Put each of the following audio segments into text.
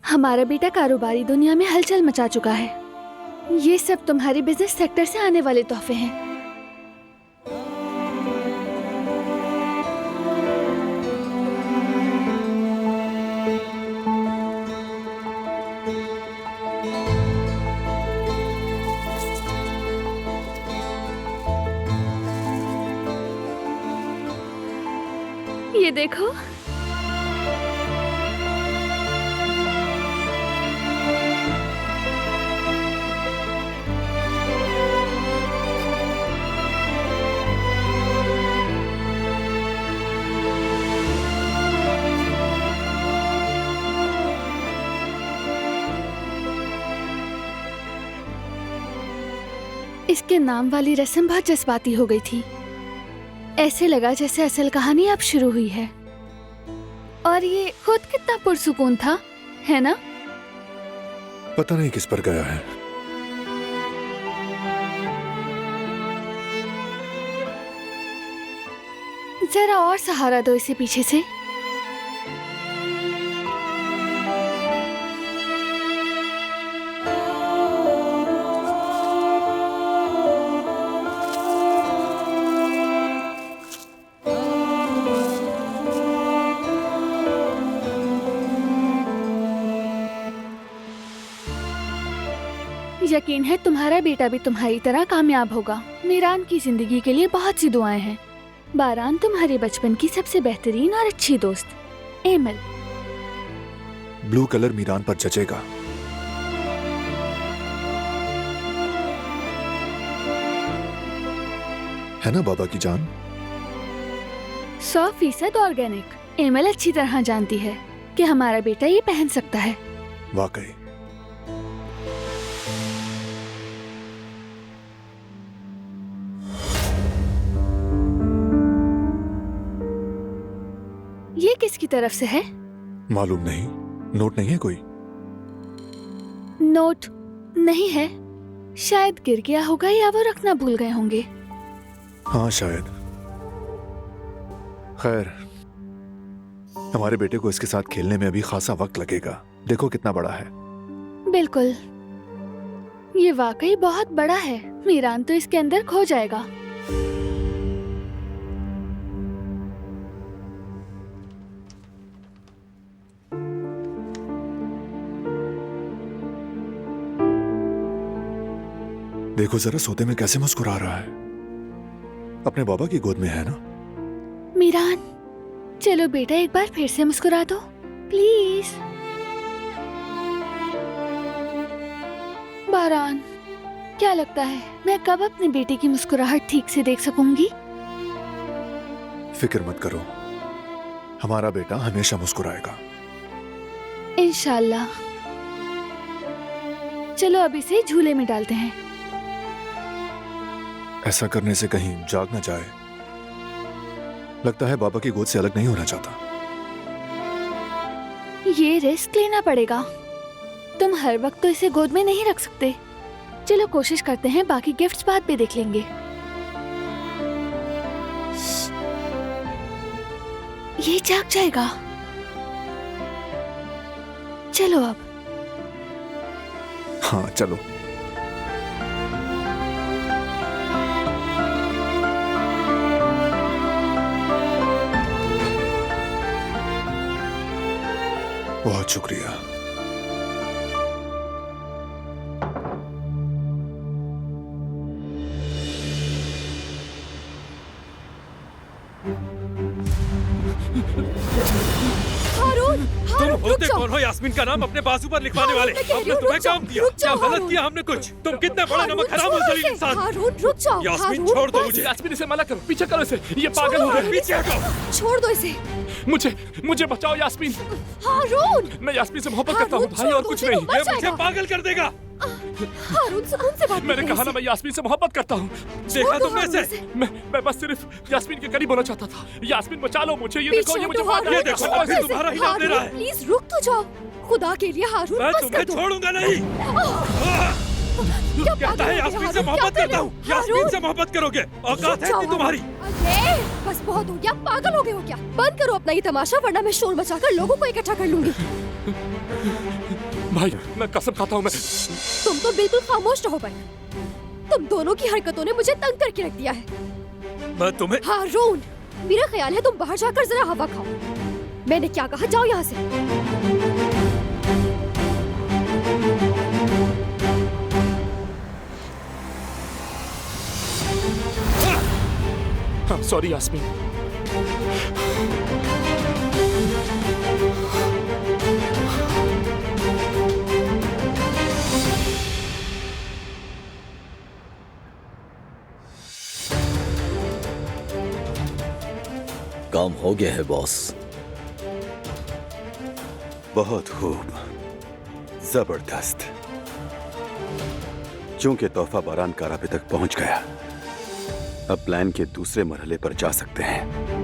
हमारा बेटा कारोबारी दुनिया में हलचल मचा चुका है। ये सब तुम्हारे बिजनेस सेक्टर से आने वाले तोहफे हैं। ये देखो, इसके नाम वाली रस्म बहुत जज्बाती हो गई थी। ऐसे लगा जैसे असल कहानी अब शुरू हुई है। और ये खुद कितना पुरसुकून था, है ना? पता नहीं किस पर गया है। जरा और सहारा दो इसे पीछे से। यकीन है तुम्हारा बेटा भी तुम्हारी तरह कामयाब होगा। मीरान की जिंदगी के लिए बहुत सी दुआएं हैं। बारान तुम्हारे बचपन की सबसे बेहतरीन और अच्छी दोस्त एमल। ब्लू कलर मीरान पर जचेगा। है ना बाबा की जान? 100% ऑर्गेनिक। एमल अच्छी तरह जानती है कि हमारा बेटा ये पहन सकता है। वाकई। ये किसकी तरफ से है? मालूम नहीं। नोट नहीं है कोई? नोट नहीं है। शायद गिर गया होगा या वो रखना भूल गए होंगे। हाँ शायद। खैर, हमारे बेटे को इसके साथ खेलने में अभी खासा वक्त लगेगा। देखो कितना बड़ा है। बिल्कुल, ये वाकई बहुत बड़ा है। मीरान तो इसके अंदर खो जाएगा। देखो जरा सोते में कैसे मुस्कुरा रहा है। अपने बाबा की गोद में है ना? मीरान, चलो बेटा एक बार फिर से मुस्कुरा दो प्लीज। बारान, क्या लगता है मैं कब अपने बेटे की मुस्कुराहट ठीक से देख सकूंगी? फिक्र मत करो, हमारा बेटा हमेशा मुस्कुराएगा। इंशाल्लाह। चलो अब इसे झूले में डालते हैं। ऐसा करने से कहीं जाग न जाए। लगता है बाबा की गोद से अलग नहीं होना चाहता। ये रिस्क लेना पड़ेगा। तुम हर वक्त तो इसे गोद में नहीं रख सकते। चलो कोशिश करते हैं, बाकी गिफ्ट्स बाद में देख लेंगे। ये जाग जाएगा। चलो अब। हाँ चलो। बहुत शुक्रिया। तुम होते कौन हो यास्मीन का नाम अपने बाजू पर लिखवाने वाले? हमने तुम्हें काम दिया, क्या गलत किया हमने कुछ? तुम कितने बड़े नमक हराम हो जलील इंसान। हारून रुक जाओ। यास्मीन छोड़ दो मुझे। यास्मीन इसे मना करो, पीछे करो इसे, ये पागल हो गए। पीछे हटो। छोड़ दो इसे। मुझे बचाओ यास्मीन। हारून, मैं यास्मीन से मोहब्बत करता हूँ भाई, और कुछ नहीं। ये मुझे पागल कर देगा। हारून सुकून से बात मैंने कहा ना मैं यास्मीन से मोहब्बत करता हूँ। देखा तुमने इसे? मैं बस सिर्फ यास्मीन के करीब होना चाहता था। यास्मीन बचा लो मुझे, ये देखो ये मुझे ये देखो अभी तुम्हारा ही नाम ले रहा है। प्लीज रुक तो जाओ, खुदा के लिए हारून मैं बस तुम्हें कर दो। छोड़ूंगा नहीं। कहता है यास्मीन से मोहब्बत करता हूँ। यास्मीन से मोहब्बत करोगे? औकात है इतनी तुम्हारी? अरे बस बहुत हो गया, पागल हो गए हो क्या? बंद करो अपना ये तमाशा, वरना मैं शोर मचाकर लोगों को इकट्ठा कर लूंगी। भाई मैं कसम खाता हूँ मैं तुम तो बिल्कुल खामोश रहो भाई। तुम दोनों की हरकतों ने मुझे तंग करके रख दिया है। मैं तुम्हें हारून, मेरा ख्याल है तुम बाहर जाकर जरा हवा खाओ। मैंने क्या कहा, जाओ यहाँ से। हाँ सॉरी यास्मीन। काम हो गया है बॉस। बहुत खूब, जबरदस्त। चूंकि तोहफा बारान काराबे तक पहुंच गया, अब प्लान के दूसरे मरहले पर जा सकते हैं।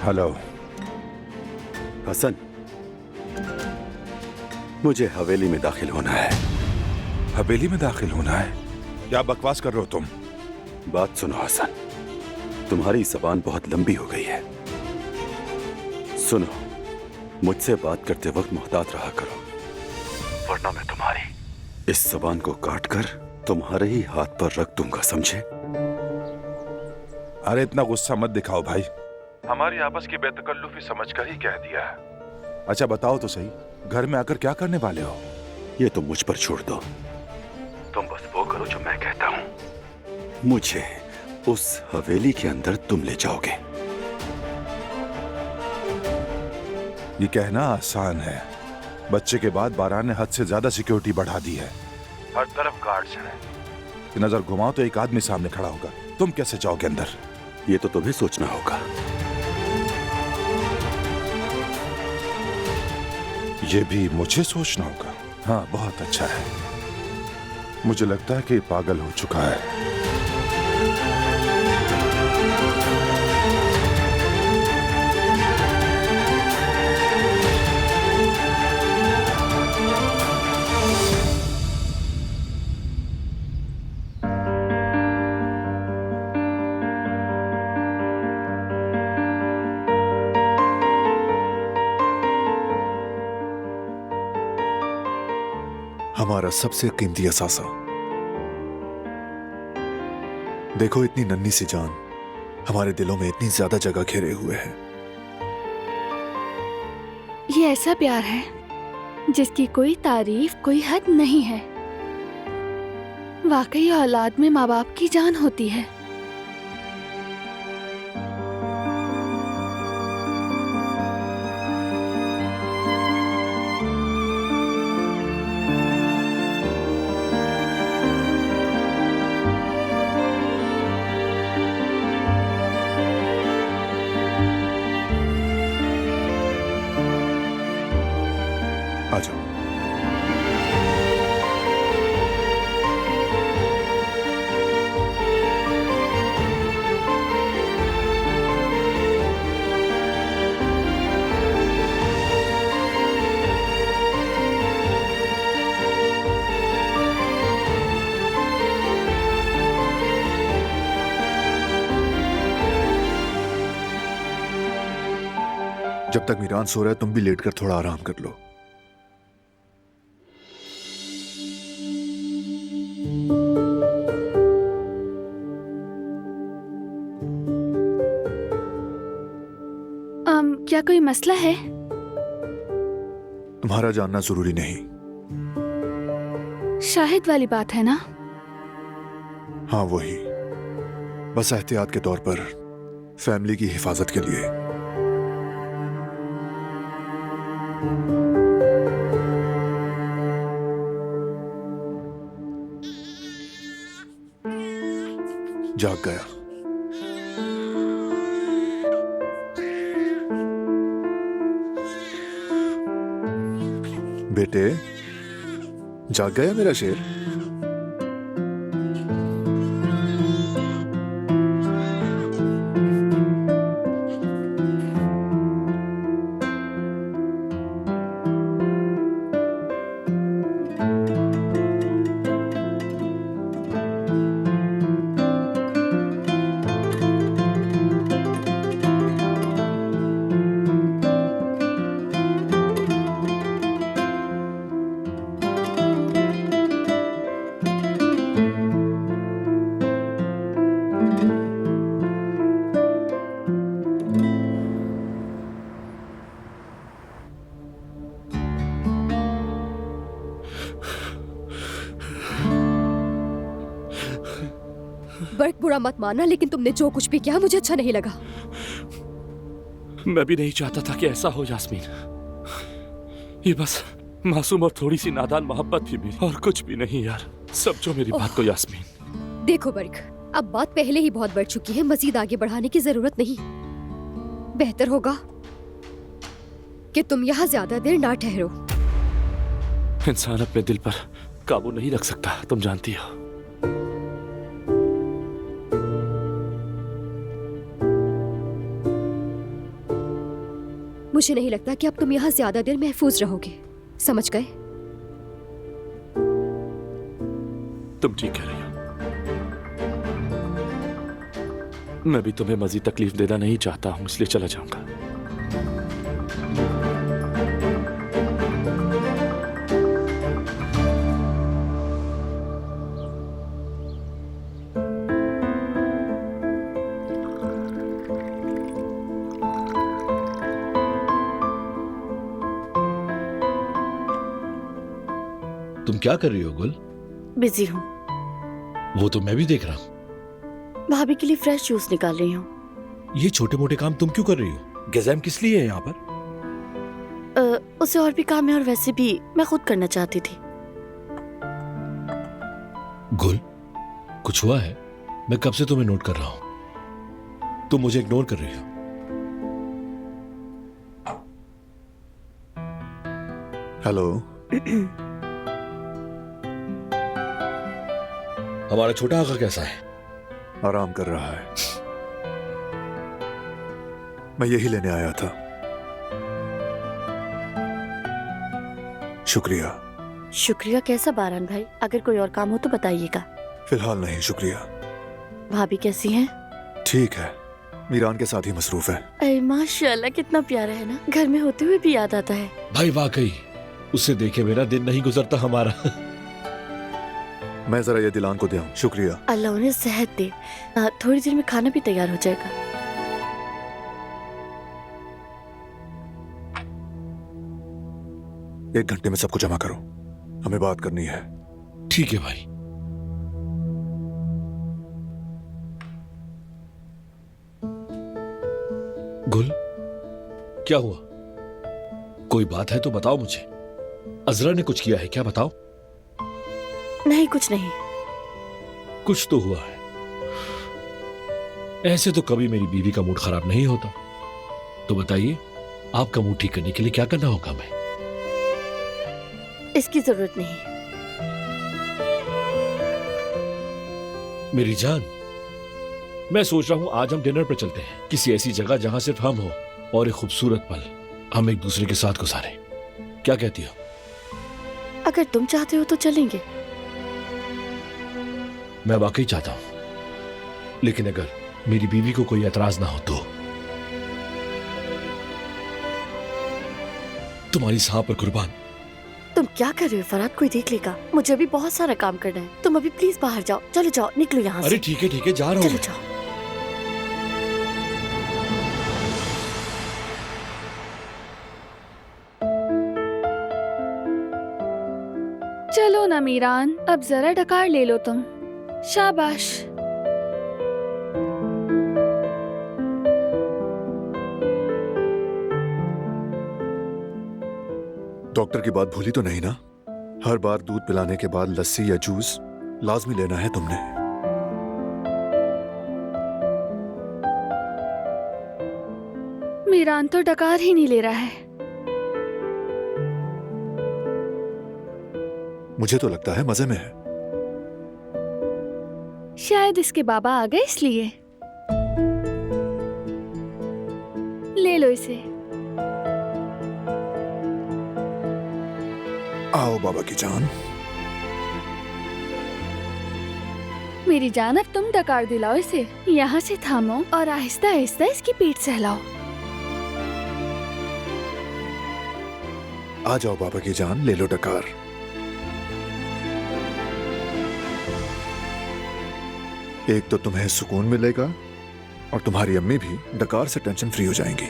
हेलो हसन, मुझे हवेली में दाखिल होना है। हवेली में दाखिल होना है? क्या बकवास कर रहे हो तुम? बात सुनो हसन, तुम्हारी जबान बहुत लंबी हो गई है। सुनो, मुझसे बात करते वक्त मुहतात रहा करो, वरना मैं तुम्हारी इस जबान को काट कर तुम्हारे ही हाथ पर रख दूंगा, समझे? अरे इतना गुस्सा मत दिखाओ भाई, हमारी आपस की बेतकल्लुफी समझकर ही कह दिया है। अच्छा बताओ तो सही, घर में आकर क्या करने वाले हो? ये तो मुझ पर छोड़ दो, तुम बस वो करो जो मैं कहता हूं। मुझे उस हवेली के अंदर तुम ले जाओगे। ये कहना आसान है, बच्चे के बाद बारान ने हद से ज्यादा सिक्योरिटी बढ़ा दी है। हर तरफ गार्ड्स हैं। नजर घुमाओ तो एक आदमी सामने खड़ा होगा, तुम कैसे जाओगे अंदर? ये तो तुम्हें सोचना होगा। ये भी मुझे सोचना होगा? हाँ, बहुत अच्छा है। मुझे लगता है कि पागल हो चुका है। हमारा सबसे कीमती असासा। देखो, इतनी नन्ही सी जान हमारे दिलों में इतनी ज्यादा जगह घेरे हुए है। ये ऐसा प्यार है जिसकी कोई तारीफ, कोई हद नहीं है। वाकई औलाद में माँ बाप की जान होती है। आ जाओ। जब तक मीरान सो रहा है, तुम भी लेटकर थोड़ा आराम कर लो। क्या कोई मसला है? तुम्हारा जानना जरूरी नहीं। शाहिद वाली बात है ना? हाँ वही, बस एहतियात के तौर पर, फैमिली की हिफाजत के लिए। जाग गया। बेटे, जाग गया मेरा शेर? बुरा मत मानना, लेकिन तुमने जो कुछ भी किया मुझे अच्छा नहीं लगा। मैं भी नहीं चाहता था कि ऐसा हो यास्मीन। ये बस मासूम और थोड़ी सी नादान मोहब्बत थी मेरी, और कुछ भी नहीं यार। समझो मेरी बात को यास्मीन। देखो बरिक, अब बात पहले ही बहुत बढ़ चुकी है, मजीद आगे बढ़ाने की जरूरत नहीं। बेहतर होगा कि तुम यहाँ ज्यादा देर ना ठहरो। इंसान अपने दिल पर काबू नहीं रख सकता, तुम जानती हो। मुझे नहीं लगता कि अब तुम यहाँ ज्यादा देर महफूज रहोगे, समझ गए? तुम ठीक कह रही हो। मैं भी तुम्हें मजीद तकलीफ देना नहीं चाहता हूँ, इसलिए चला जाऊंगा। तुम क्या कर रही हो गुल? बिजी हूँ। वो तो मैं भी देख रहा हूँ। भाभी के लिए फ्रेश जूस निकाल रही हूँ। ये छोटे मोटे काम तुम क्यों कर रही हो? गैज़म किस लिए है यहाँ पर? उसे और भी काम है, और वैसे भी मैं खुद करना चाहती थी। गुल, कुछ हुआ है? मैं कब से तुम्हें नोट कर रहा हूँ, तुम मुझे इग्नोर कर रही हो। हेलो। हमारा छोटा आका कैसा है? आराम कर रहा है। मैं यही लेने आया था। शुक्रिया। शुक्रिया कैसा बारान भाई? अगर कोई और काम हो तो बताइएगा। फिलहाल नहीं, शुक्रिया। भाभी कैसी हैं? ठीक है, मीरान के साथ ही मसरूफ है। अरे माशाल्लाह, कितना प्यारा है ना। घर में होते हुए भी याद आता है। भाई वाकई उससे देखे बिना दिन नहीं गुजरता हमारा। मैं जरा ये दिलान को दे आऊं। शुक्रिया। अल्लाह उन्हें सेहत दे। थोड़ी देर में खाना भी तैयार हो जाएगा। एक घंटे में सबको जमा करो, हमें बात करनी है। ठीक है भाई। गुल, क्या हुआ? कोई बात है तो बताओ मुझे। अजरा ने कुछ किया है क्या? बताओ। नहीं, कुछ नहीं। कुछ तो हुआ है। ऐसे तो कभी मेरी बीवी का मूड खराब नहीं होता। तो बताइए, आपका मूड ठीक करने के लिए क्या करना होगा? मैं इसकी जरूरत नहीं। मेरी जान, मैं सोच रहा हूं आज हम डिनर पर चलते हैं, किसी ऐसी जगह जहां सिर्फ हम हो और एक खूबसूरत पल हम एक दूसरे के साथ गुजारें। क्या कहती हो? अगर तुम चाहते हो तो चलेंगे। मैं वाकई चाहता हूं, लेकिन अगर मेरी बीवी को कोई एतराज ना हो तो। तुम्हारी साह पर कुर्बान। तुम क्या कर रहे हो फरहाद? कोई देख लेगा। मुझे अभी बहुत सारा काम करना है। तुम अभी प्लीज बाहर जाओ। चलो जाओ, निकलो यहाँ से। अरे ठीक है, जा रहा हूं। चलो जाओ। चलो ना मीरान, अब जरा डकार ले लो तुम। शाबाश। डॉक्टर की बात भूली तो नहीं ना? हर बार दूध पिलाने के बाद लस्सी या जूस लाजमी लेना है तुमने। मीरान तो डकार ही नहीं ले रहा है। मुझे तो लगता है मजे में है। शायद इसके बाबा आ गए इसलिए। ले लो इसे। आओ बाबा की जान। मेरी जान, अब तुम डकार दिलाओ इसे। यहाँ से थामो और आहिस्ता आहिस्ता इसकी पीठ सहलाओ। आ जाओ बाबा की जान, ले लो डकार। एक तो तुम्हें सुकून मिलेगा और तुम्हारी अम्मी भी डकार से टेंशन फ्री हो जाएंगी।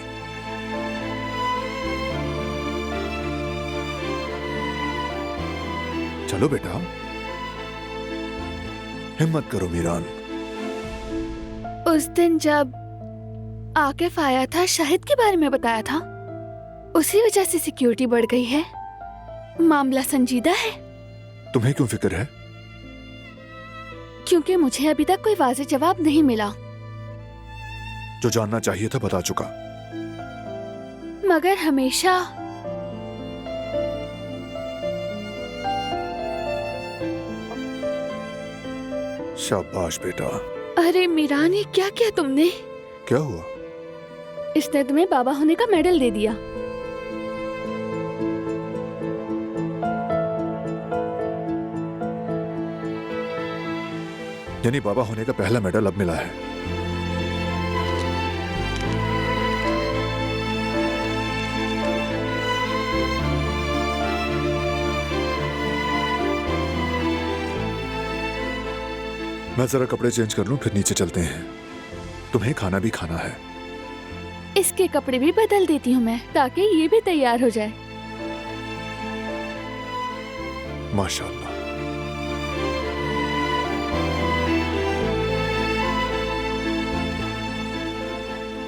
चलो बेटा, हिम्मत करो मीरान। उस दिन जब आकिफ आया था, शाहिद के बारे में बताया था, उसी वजह से सिक्योरिटी बढ़ गई है। मामला संजीदा है। तुम्हें क्यों फिक्र है? क्योंकि मुझे अभी तक कोई वाज़ेह जवाब नहीं मिला। जो जानना चाहिए था बता चुका। मगर हमेशा शाबाश बेटा। अरे मीरान, ये क्या किया तुमने? क्या हुआ? इसने तुम्हें बाबा होने का मेडल दे दिया। यानी बाबा होने का पहला मेडल अब मिला है। मैं जरा कपड़े चेंज कर लूं, फिर नीचे चलते हैं। तुम्हें खाना भी खाना है। इसके कपड़े भी बदल देती हूँ मैं, ताकि ये भी तैयार हो जाए। माशाल्लाह।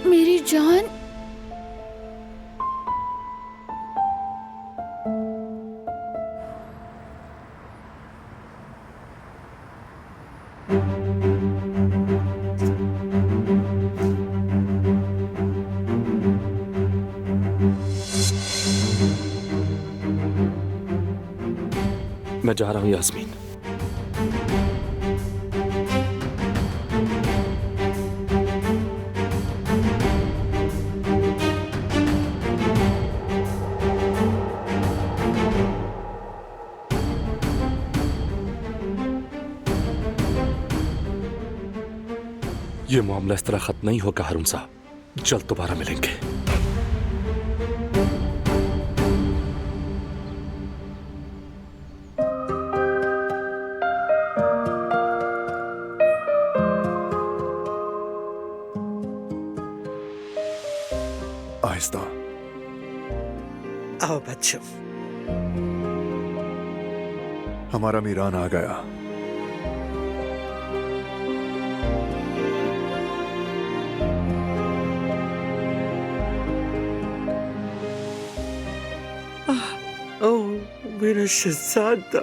मेरी जान, मैं जा रहा हूं यास्मीन। ये मामला इस तरह खत्म नहीं होगा हारून साहब, जल्द दोबारा मिलेंगे। आहिस्ता। आओ बच्चों। हमारा मीरान आ गया। ओह मेरा शहजादा,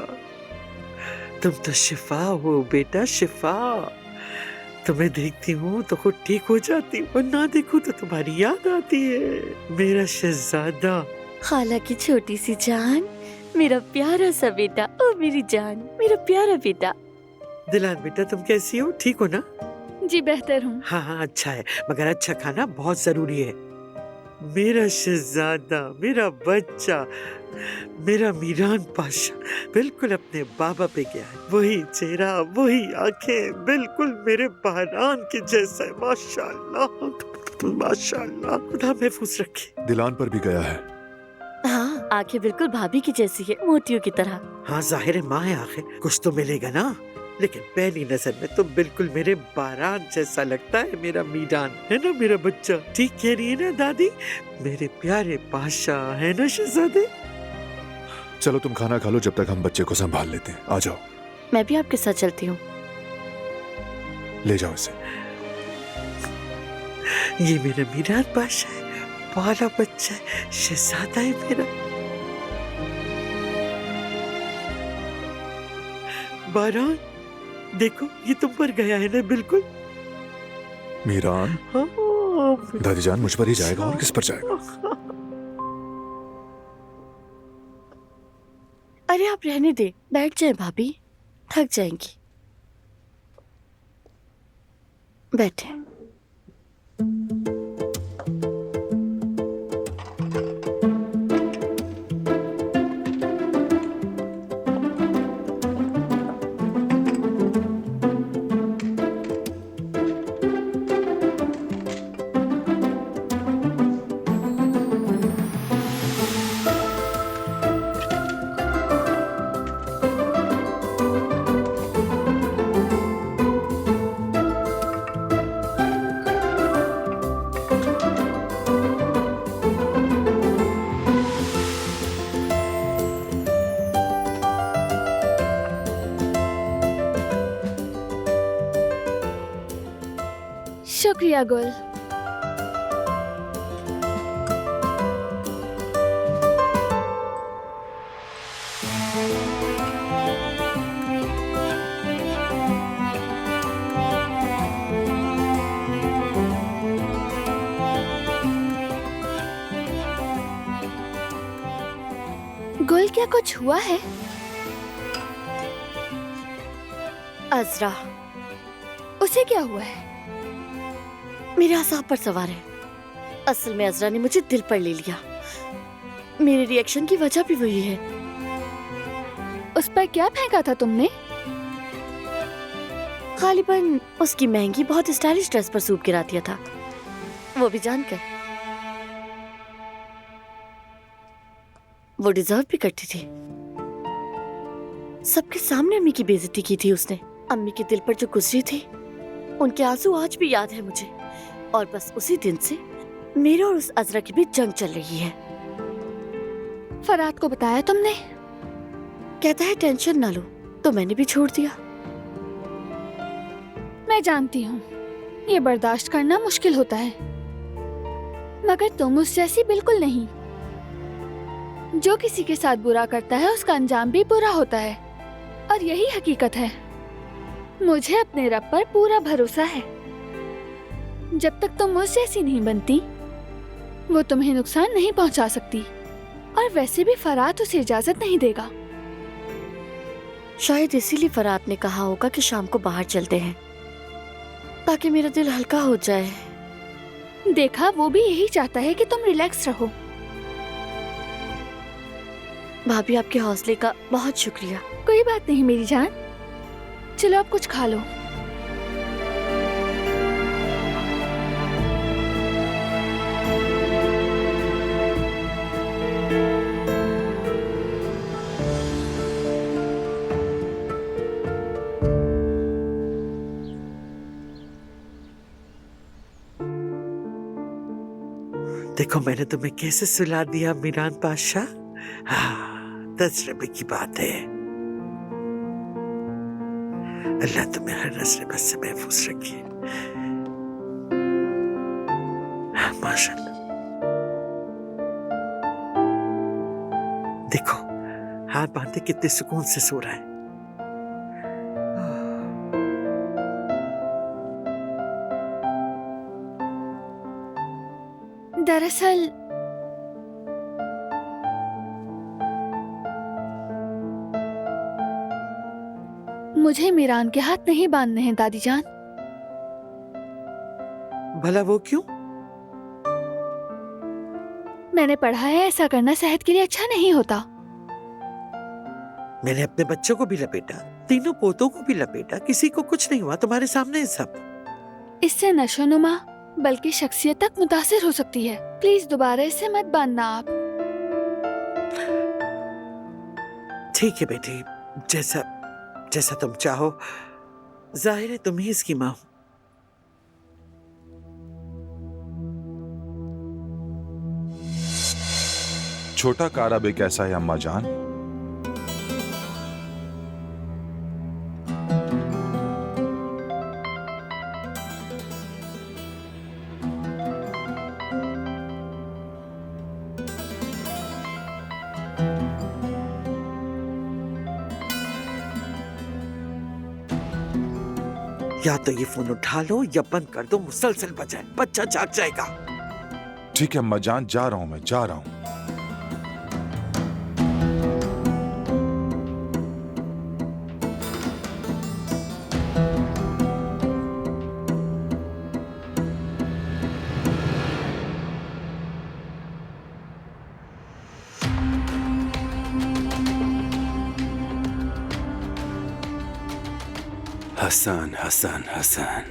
तुम तो शिफा हो बेटा, शिफा। तुम्हें देखती हूँ तो खुद ठीक हो जाती हूँ, और ना देखूं तो तुम्हारी याद आती है। मेरा शहजादा। खाला की छोटी सी जान, मेरा प्यारा सा बेटा। ओ मेरी जान, मेरा प्यारा बेटा। दिलान बेटा, तुम कैसी हो? ठीक हो ना? जी बेहतर हूँ। हाँ हाँ, अच्छा है, मगर अच्छा खाना बहुत जरूरी है। मेरा शहजादा, मेरा बच्चा, मेरा मीरान पाशा बिल्कुल अपने बाबा पे गया है। वही चेहरा, वही आंखें, बिल्कुल मेरे बहरान के जैसा है। माशाल्लाह माशाल्लाह, खुदा महफूज रखे। दिलान पर भी गया है। हाँ, आंखें बिल्कुल भाभी की जैसी है, मोतियों की तरह। हाँ जाहिर है, माँ है आखिर, कुछ तो मिलेगा ना। लेकिन पहली नजर में तो बिल्कुल मेरे बारात जैसा लगता है मेरा मीरान, है ना मेरा बच्चा? ठीक कह रही है ना दादी? मेरे प्यारे पाशा, है ना शहजादे? चलो तुम खाना खा लो, जब तक हम बच्चे को संभाल लेते हैं। आ जाओ। मैं भी आपके साथ चलती हूँ। ले जाओ इसे। ये मेरा मीरान पाशा है, वाला बच्चा है, शहजादा है मेरा। बारान, देखो ये तुम पर गया है ना बिल्कुल। मीरान, हाँ, दादी जान मुझ पर ही जाएगा और किस पर जाएगा? अरे आप रहने दे, बैठ जाए भाभी, थक जाएंगी। बैठे। शुक्रिया गुल। गुल, क्या कुछ हुआ है? अजरा, उसे क्या हुआ है? मेरे असाब पर सवार है। असल में अजरा ने मुझे दिल पर ले लिया। मेरे रिएक्शन की वजह भी वही है। उस पर क्या फेंका था तुमने? गालिबन उसकी महंगी बहुत स्टाइलिश ड्रेस पर सूप गिरा दिया था, वो भी जानकर। वो डिजर्व भी करती थी। सबके सामने अम्मी की बेइज्जती की थी उसने। अम्मी के दिल पर जो गुजरी थी, उनके आंसू आज भी याद है मुझे। और बस उसी दिन से मेरे और उस अजरा के बीच जंग चल रही है। फराद को बताया तुमने? कहता है टेंशन ना लो, तो मैंने भी छोड़ दिया। मैं जानती हूँ ये बर्दाश्त करना मुश्किल होता है, मगर तुम उस जैसी बिल्कुल नहीं। जो किसी के साथ बुरा करता है उसका अंजाम भी बुरा होता है, और यही हकीकत है। मुझे अपने रब पर पूरा भरोसा है। जब तक तुम मुझ जैसी नहीं बनती, वो तुम्हें नुकसान नहीं पहुंचा सकती, और वैसे भी फरात उसे इजाजत नहीं देगा। शायद इसीलिए फरात ने कहा होगा कि शाम को बाहर चलते हैं, ताकि मेरा दिल हल्का हो जाए। देखा, वो भी यही चाहता है कि तुम रिलैक्स रहो। भाभी, आपके हौसले का बहुत शुक्रिया। कोई बात नहीं मेरी जान, चलो अब कुछ खा लो। देखो मैंने तुम्हें कैसे सुला दिया मीरान पाशा। हाँ, तजर्बे की बात है। अल्लाह तुम्हें हर नस्ल बस से महफूज रखे। माशाअल्लाह। देखो हाथ बांधे कितने सुकून से सो रहा है। दरअसल मुझे मीरान के हाथ नहीं बांधने हैं दादी जान। भला वो क्यों? मैंने पढ़ा है ऐसा करना सेहत के लिए अच्छा नहीं होता। मैंने अपने बच्चों को भी लपेटा, तीनों पोतों को भी लपेटा, किसी को कुछ नहीं हुआ। तुम्हारे सामने है सब। इससे नशोनुमा बल्कि शख्सियत तक मुतासिर हो सकती है। प्लीज दोबारा इसे मत बांधना आप। ठीक है बेटी, जैसा जैसा तुम चाहो। जाहिर है तुम ही इसकी माँ हो। छोटा कारा भी कैसा है अम्मा जान? या तो ये फोन उठा लो या बंद कर दो, मुसलसल बजाए, बच्चा जाग जाएगा। ठीक है अम्मा जान, जा रहा हूं, मैं जा रहा हूं। हसन हसन हसन,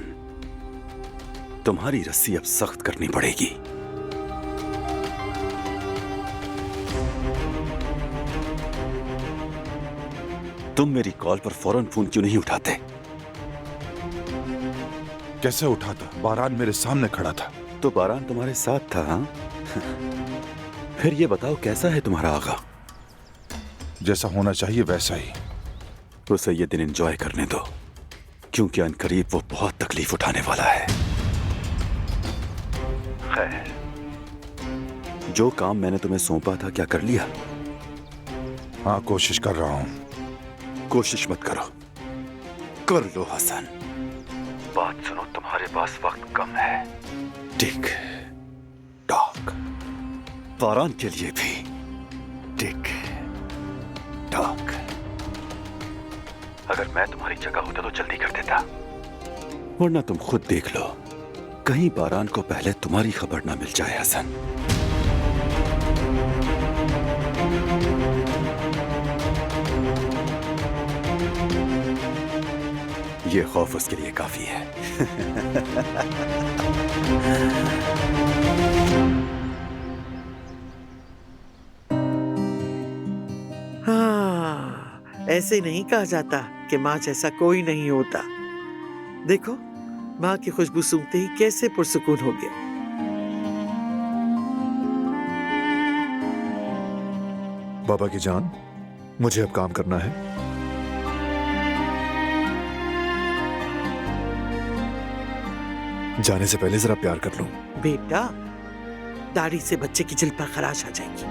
तुम्हारी रस्सी अब सख्त करनी पड़ेगी। तुम मेरी कॉल पर फौरन फोन क्यों नहीं उठाते? कैसे उठाता? बारान मेरे सामने खड़ा था। तो बारान तुम्हारे साथ था, हाँ? फिर ये बताओ कैसा है तुम्हारा आगा? जैसा होना चाहिए वैसा ही। उसे ये दिन एंजॉय करने दो, क्योंकि अनकरीब वो बहुत तकलीफ उठाने वाला है। खैर, जो काम मैंने तुम्हें सौंपा था क्या कर लिया? हाँ, कोशिश कर रहा हूँ। कोशिश मत करो, कर लो हसन। बात सुनो, तुम्हारे पास वक्त कम है। टिक टॉक, बारान के लिए भी टिक टॉक। अगर मैं तुम्हारी जगह होता तो जल्दी कर देता, वरना तुम खुद देख लो, कहीं बारान को पहले तुम्हारी खबर ना मिल जाए हसन। ये खौफ उसके लिए काफी है। हाँ, ऐसे नहीं कहा जाता कि माँ जैसा कोई नहीं होता। देखो, माँ की खुशबू सूंघते ही कैसे पुरसुकून हो गया। बाबा की जान, मुझे अब काम करना है। जाने से पहले जरा प्यार कर लूं। बेटा, दाढ़ी से बच्चे की जिल पर खराश आ जाएगी।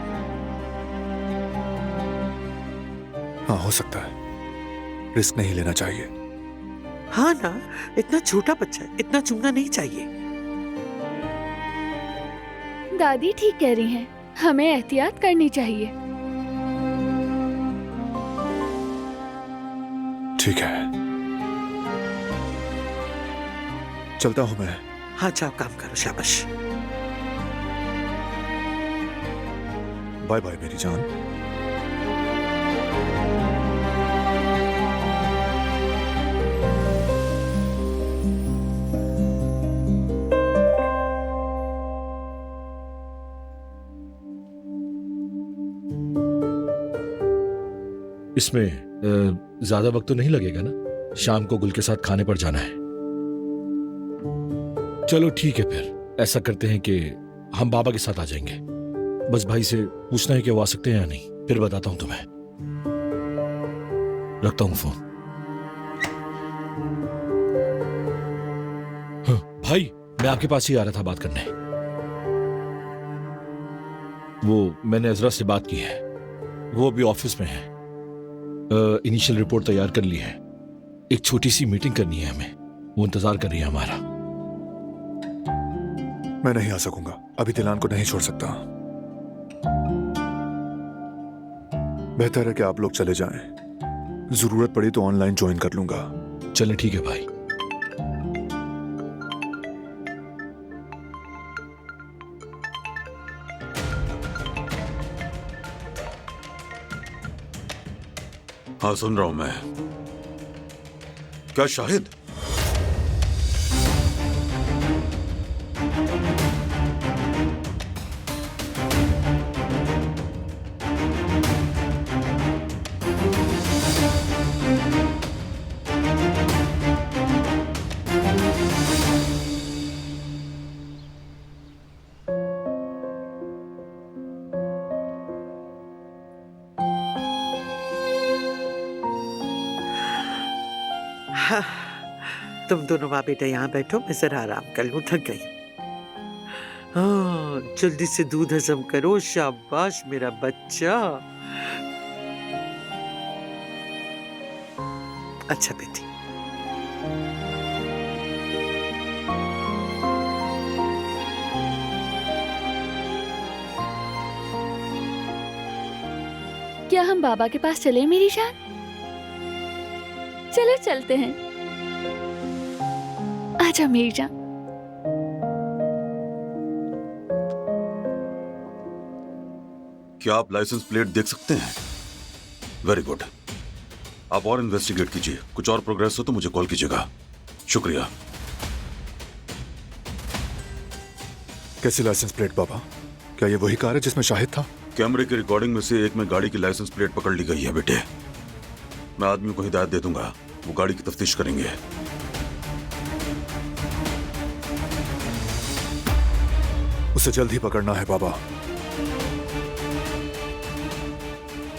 हाँ, हो सकता है, रिस्क नहीं लेना चाहिए। हाँ ना, इतना छोटा बच्चा है, इतना चूमना नहीं चाहिए। दादी ठीक कह रही हैं, हमें एहतियात करनी चाहिए। ठीक है, चलता हूं मैं। हाँ, जाओ काम करो, शाबाश। बाय बाय मेरी जान। इसमें ज्यादा वक्त तो नहीं लगेगा ना? शाम को गुल के साथ खाने पर जाना है। चलो ठीक है, फिर ऐसा करते हैं कि हम बाबा के साथ आ जाएंगे। बस भाई से पूछना है कि वो आ सकते हैं या नहीं, फिर बताता हूं तुम्हें। रखता हूं फोन। हाँ, भाई मैं आपके पास ही आ रहा था बात करने। वो मैंने अजरा से बात की है, वो अभी ऑफिस में है। इनिशियल रिपोर्ट तैयार कर ली है। एक छोटी सी मीटिंग करनी है हमें, वो इंतजार कर रही है हमारा। मैं नहीं आ सकूंगा, अभी दिलान को नहीं छोड़ सकता। बेहतर है कि आप लोग चले जाएं। जरूरत पड़ी तो ऑनलाइन ज्वाइन कर लूंगा। चलें, ठीक है भाई। हाँ, सुन रहा हूं मैं। क्या शाहिद? तुम दोनों माँ बेटा यहाँ बैठो, मैं जरा आराम कर लूं, थक गई। हाँ, जल्दी से दूध हजम करो। शाबाश मेरा बच्चा। अच्छा बेटी। क्या हम बाबा के पास चले मेरी जान? चलो चलते हैं। आजा मेरी जान। क्या आप लाइसेंस प्लेट देख सकते हैं? Very good. आप और इन्वेस्टिगेट कीजिए, कुछ और प्रोग्रेस हो तो मुझे कॉल कीजिएगा। शुक्रिया। कैसी लाइसेंस प्लेट बाबा? क्या ये वही कार है जिसमें शाहिद था? कैमरे की रिकॉर्डिंग में से एक में गाड़ी की लाइसेंस प्लेट पकड़ ली गई है बेटे। मैं आदमी को हिदायत दे दूंगा, वो गाड़ी की तफ्तीश करेंगे। उसे जल्द ही पकड़ना है बाबा।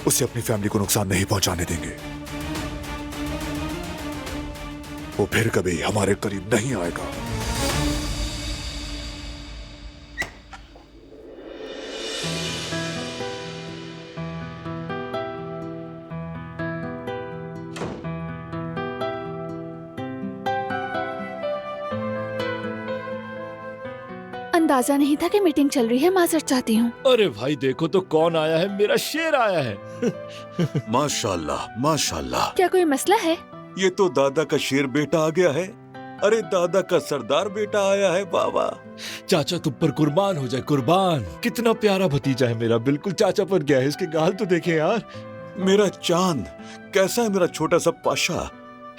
उसे अपनी फैमिली को नुकसान नहीं पहुंचाने देंगे। वो फिर कभी हमारे करीब नहीं आएगा। अंदाजा नहीं था कि मीटिंग चल रही है। माजरत चाहती हूँ। अरे भाई देखो तो कौन आया है, मेरा शेर आया है। माशाल्लाह माशाल्लाह। क्या कोई मसला है? ये तो दादा का शेर बेटा आ गया है। अरे दादा का सरदार बेटा आया है बाबा। चाचा तुम पर कुर्बान हो जाए, कुर्बान। कितना प्यारा भतीजा है मेरा, बिल्कुल चाचा पर गया है। इसके गाल तो देखे यार। मेरा चांद कैसा है मेरा छोटा सा पाशा।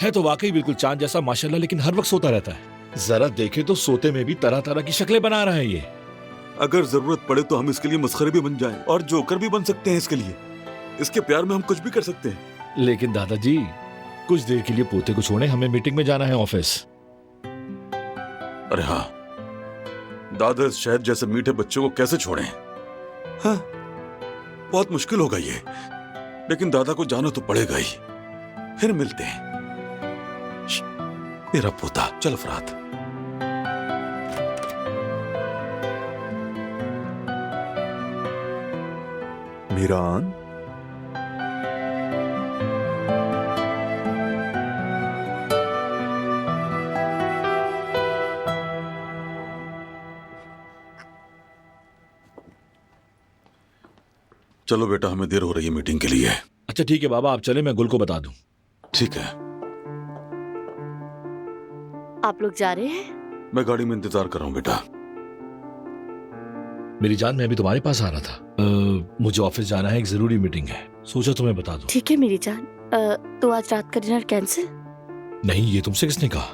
है तो वाकई बिल्कुल चांद जैसा माशाल्लाह, लेकिन हर वक्त सोता रहता है। जरा देखे तो सोते में भी तरह तरह की शक्लें बना रहा है ये। अगर जरूरत पड़े तो हम इसके लिए मस्खरे भी बन जाएं और जोकर भी बन सकते हैं इसके लिए। इसके प्यार में हम कुछ भी कर सकते हैं। लेकिन दादाजी कुछ देर के लिए पोते को छोड़े, हमें मीटिंग में जाना है ऑफिस। अरे हाँ, दादा इस शहद जैसे मीठे बच्चों को कैसे छोड़ें? हाँ, बहुत मुश्किल होगा ये, लेकिन दादा को जाना तो पड़ेगा ही। फिर मिलते हैं। मेरा पोता, चल फरात। मीरान, चलो बेटा, हमें देर हो रही है मीटिंग के लिए। अच्छा ठीक है बाबा, आप चले, मैं गुल को बता दूं। ठीक है। आप लोग जा रहे हैं? मैं गाड़ी में इंतजार कर रहा हूँ बेटा। मेरी जान, मैं भी तुम्हारे पास आ रहा था। मुझे ऑफिस जाना है, एक जरूरी मीटिंग है, सोचा तुम्हें बता दूं। ठीक है मेरी जान। तो आज रात का डिनर कैंसिल? नहीं, ये तुमसे किसने कहा?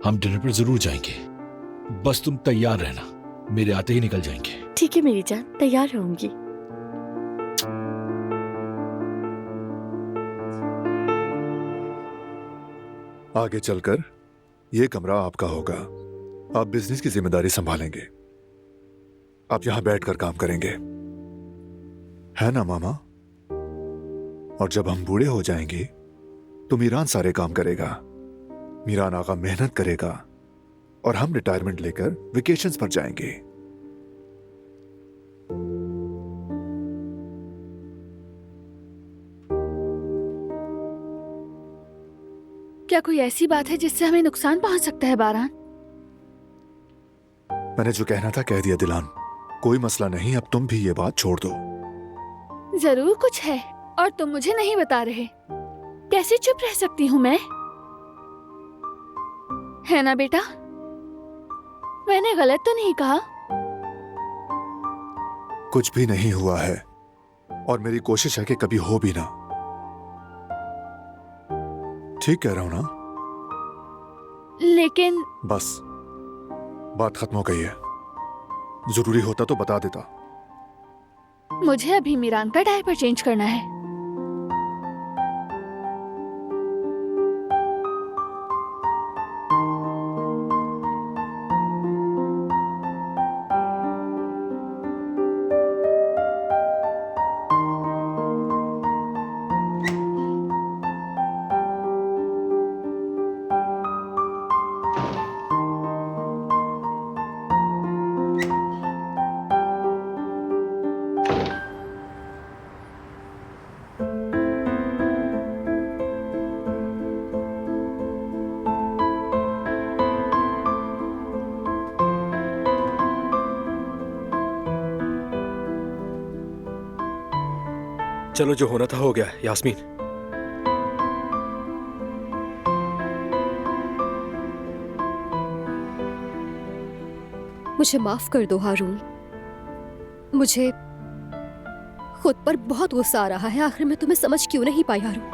हम डिनर पर जरूर जाएंगे, बस तुम तैयार रहना, मेरे आते ही निकल जाएंगे। ठीक है मेरी जान, तैयार रहूंगी। आगे चलकर ये कमरा आपका होगा। आप बिजनेस की जिम्मेदारी संभालेंगे। आप यहां बैठकर काम करेंगे, है ना मामा? और जब हम बूढ़े हो जाएंगे तो मीरान सारे काम करेगा। मीरान आगा मेहनत करेगा और हम रिटायरमेंट लेकर वेकेशंस पर जाएंगे। क्या कोई ऐसी बात है जिससे हमें नुकसान पहुंच सकता है बारान? मैंने जो कहना था कह दिया दिलान। कोई मसला नहीं, अब तुम भी ये बात छोड़ दो। जरूर कुछ है और तुम मुझे नहीं बता रहे। कैसे चुप रह सकती हूँ मैं? है ना बेटा? मैंने गलत तो नहीं कहा? कुछ भी नहीं हुआ है और मेरी कोशिश है कि कभी हो भी ना। ठीक कह रहा हूं ना? लेकिन बस बात खत्म हो गई है। जरूरी होता तो बता देता। मुझे अभी मीरान का डायपर चेंज करना है। चलो, जो होना था हो गया। यास्मीन, मुझे माफ कर दो हारून। मुझे खुद पर बहुत गुस्सा आ रहा है। आखिर मैं तुम्हें समझ क्यों नहीं पाई हारून?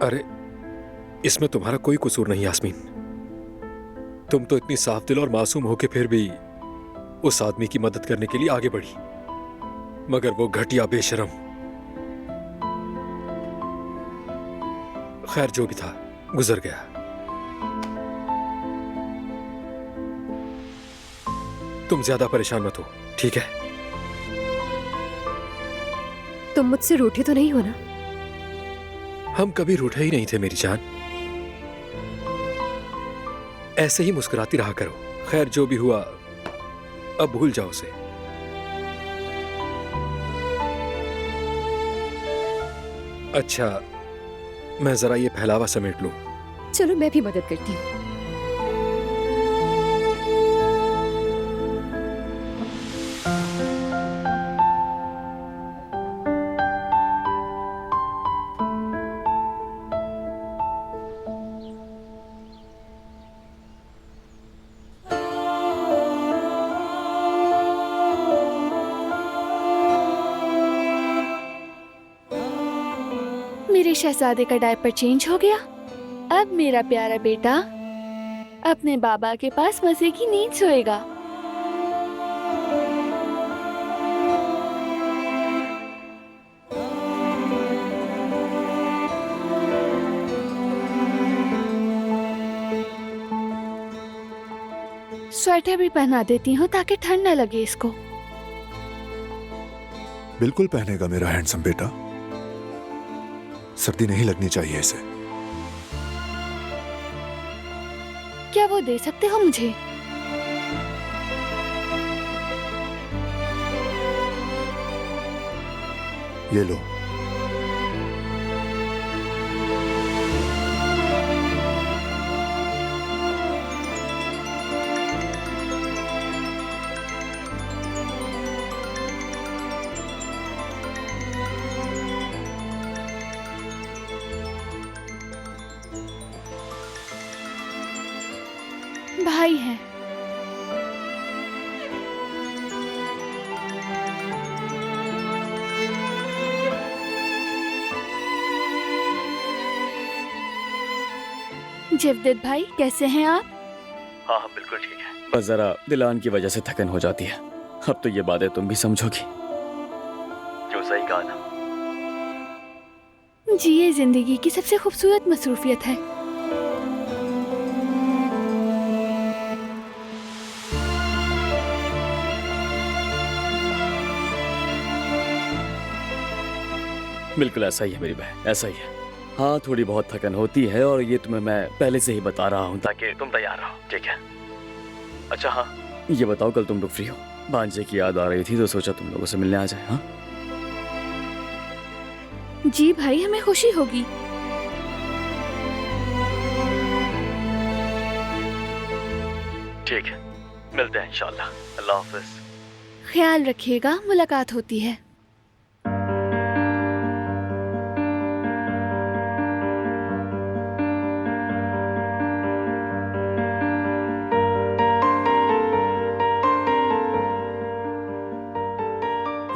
अरे इसमें तुम्हारा कोई कसूर नहीं यास्मीन। तुम तो इतनी साफ दिल और मासूम होके फिर भी उस आदमी की मदद करने के लिए आगे बढ़ी, मगर वो घटिया बेशरम। खैर, जो भी था गुजर गया। तुम ज्यादा परेशान मत हो, ठीक है? तुम मुझसे रूठे तो नहीं हो ना? हम कभी रूठे ही नहीं थे मेरी जान। ऐसे ही मुस्कुराती रहा करो। खैर, जो भी हुआ अब भूल जाओ उसे। अच्छा, मैं जरा ये फैलावा समेट लूं। चलो, मैं भी मदद करती हूँ। मेरे शहजादे का डायपर चेंज हो गया। अब मेरा प्यारा बेटा अपने बाबा के पास मजे की नींद सोएगा। स्वेटर भी पहना देती हूँ ताकि ठंड न लगे इसको। बिल्कुल पहनेगा मेरा हैंडसम बेटा, सर्दी नहीं लगनी चाहिए इसे। क्या वो दे सकते हो मुझे? ये लो। भाई है। जवदेत भाई, कैसे हैं आप? हाँ हाँ बिल्कुल ठीक है, बस जरा दिलान की वजह से थकन हो जाती है। अब तो ये बातें तुम भी समझोगी। क्यों, सही कहा ना? जी, ये जिंदगी की सबसे खूबसूरत मसरूफियत है। बिल्कुल ऐसा ही है मेरी बहन, ऐसा ही है। हाँ, थोड़ी बहुत थकन होती है और ये तुम्हें मैं पहले से ही बता रहा हूँ ताकि तुम तैयार रहो, ठीक है? अच्छा हाँ, ये बताओ कल तुम लोग फ्री हो? भांजे की याद आ रही थी तो सोचा तुम लोगों से मिलने आ जाए। हाँ जी भाई, हमें खुशी होगी। ठीक है, मिलते हैं इंशाल्लाह। अल्लाह हाफिज। ख्याल रखिएगा, मुलाकात होती है।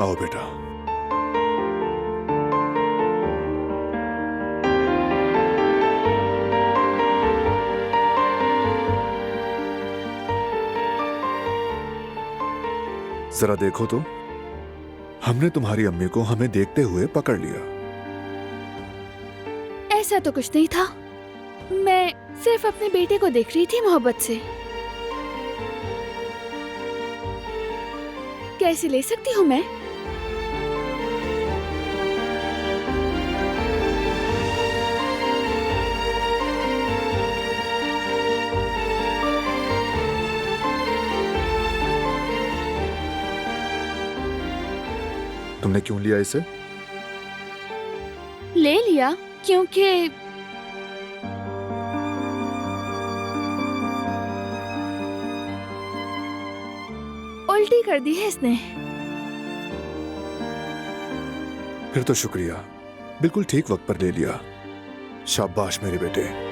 आओ बेटा। जरा देखो तो, हमने तुम्हारी अम्मी को हमें देखते हुए पकड़ लिया। ऐसा तो कुछ नहीं था, मैं सिर्फ अपने बेटे को देख रही थी मोहब्बत से। कैसे ले सकती हूँ मैं? तुमने क्यों लिया इसे? ले लिया क्योंकि उल्टी कर दी है इसने। फिर तो शुक्रिया, बिल्कुल ठीक वक्त पर ले लिया। शाबाश मेरे बेटे।